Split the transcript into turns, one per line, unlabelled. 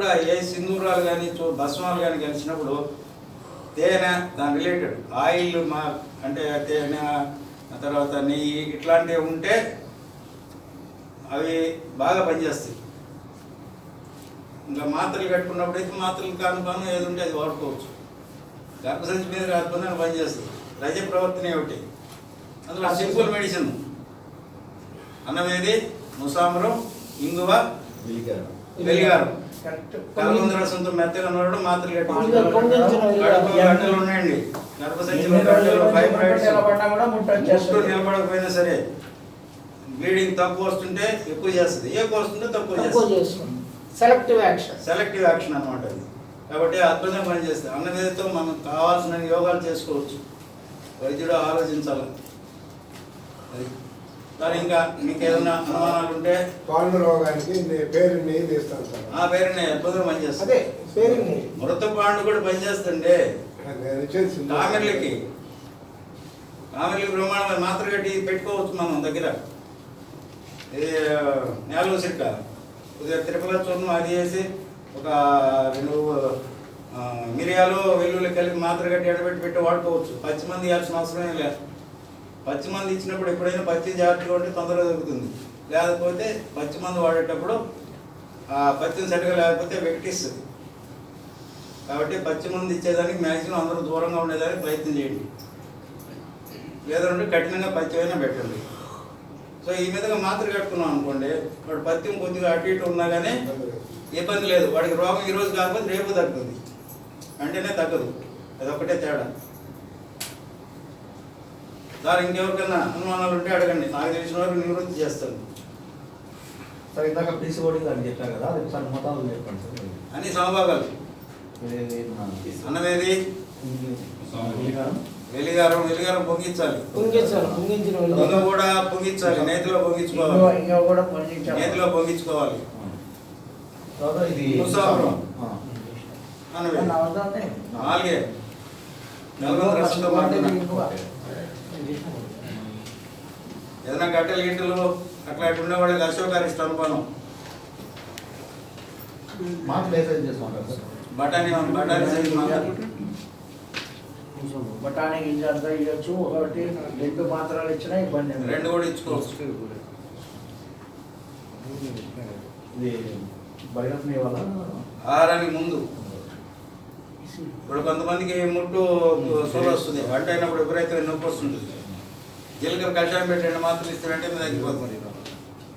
కూడా ఏ సింధూరాలు కానీ భస్మాలు కానీ కలిసినప్పుడు తేనె దాని రిలేటెడ్ ఆయిల్ అంటే తేనె తర్వాత నెయ్యి ఇట్లాంటివి ఉంటే అవి బాగా పనిచేస్తాయి. ఇంకా మాత్రలు కట్టుకున్నప్పుడు అయితే మాత్రలు కాను ఏది ఉంటే అది వాడుకోవచ్చు. గర్భసంచి మీద రాకపోతే పనిచేస్తుంది. రజ ప్రవర్తన ఏమిటి అందులో సింపుల్ మెడిసిన్ అన్నమేది ముసామరం ఇంగువ వెలిగారం కలబంద రసంతో మెత్తగా నూరడం మాత్రలు గంటలు ఉన్నాయండి. గర్భసంచిలో ఫైబ్రాయిడ్స్ నిలబడకపోయినా సరే బ్లీడింగ్ తక్కువ వస్తుంటే ఎక్కువ చేస్తుంది, ఎక్కువ వస్తుంటే తక్కువ చేస్తుంది. సెలెక్టివ్ యాక్షన్ అనమాట అది. కాబట్టి అద్భుతంగా పనిచేస్తుంది. అన్నమేదతో మనం కావాల్సిన యోగాలు చేసుకోవచ్చు. వైద్యుడు ఆలోచించాలి. సార్ ఇంకా మీకు ఏదైనా అనుమానాలు ఉంటే
పాలు రోగానికి పేరు నెయ్యి తీస్తాను సార్.
ఆ పేరు నెయ్యి అద్భుతంగా పనిచేస్తుంది. మృత పాండు కూడా పనిచేస్తుంది. కామెర్లకి బ్రహ్మాండమైన మాత్ర కట్టి పెట్టుకోవచ్చు మనం దగ్గర. ఇది నేల సిక్క కొద్దిగా తిరుపతి చూర్ణం అది వేసి ఒక 2 మిరియాలు వెల్లుల్లి కలిపి మాత్ర కట్టి ఎడబెట్టి వాడుకోవచ్చు. పచ్చి మంది ఇవ్వాల్సిన అవసరమే లేదు. పచ్చి మంది ఇచ్చినప్పుడు ఎప్పుడైనా పచ్చి జాగ్రత్తగా ఉంటే తొందరగా దొరుకుతుంది. లేకపోతే పచ్చి మందు వాడేటప్పుడు ఆ పచ్చిని సరిగా లేకపోతే వెక్కిస్తుంది. కాబట్టి పచ్చి మందు ఇచ్చేదానికి మ్యాక్సిమం అందరూ దూరంగా ఉండేదానికి ప్రయత్నం చేయండి. లేదంటే కఠినంగా పచ్చి అయినా పెట్టండి. సో ఈ విధంగా మాత్ర కట్టుకున్నాం అనుకోండి, వాడు పత్యం కొద్దిగా అటు ఇటు ఉన్నా కానీ ఇబ్బంది లేదు. వాడికి రోగం ఈరోజు కాకపోతే రేపు తగ్గుతుంది, వెంటనే తగ్గదు. అదొక్కటే తేడా. సార్ ఇంకెవరికైనా అనుమానాలు ఉంటే అడగండి, నాకు తెలిసిన వరకు నివృత్తి చేస్తాను.
సార్ ఇందాక పీసీఓడి అని చెప్పారు కదా, అది సార్ మొత్తాలు చెప్పండి సార్.
అన్ని సమభాగాలు అన్నమేది వెలిగారం పొంగించాలి. పొంగ కూడా పొంగించాలి, నేతిలో పొంగించుకోవాలి. నేతిలో పొంగించుకోవాలి.
ఇది
నాలుగే నల్గొండ రసంతో ఏదైనా గట్టెలు గిట్టెలు అట్లా ఉండే వాళ్ళకి అశోకారిష్టం అనుకోను. బఠానీ సైజ్
బఠానీ గింజ అంతా ఇవ్వచ్చు. 1-2 మాత్రలు ఇచ్చినా ఇబ్బంది,
2 కూడా ఇచ్చుకోవచ్చు. ఆహారానికి ముందు ఇప్పుడు కొంతమందికి ముట్టు సోలు వస్తుంది, వంట అయినప్పుడు విపరీతమైన నొప్పి వస్తుంది. జీలకర్ర కషాయం పెట్టి 2 మాత్రలు ఇస్తే వెంటనే తగ్గిపోతుంది.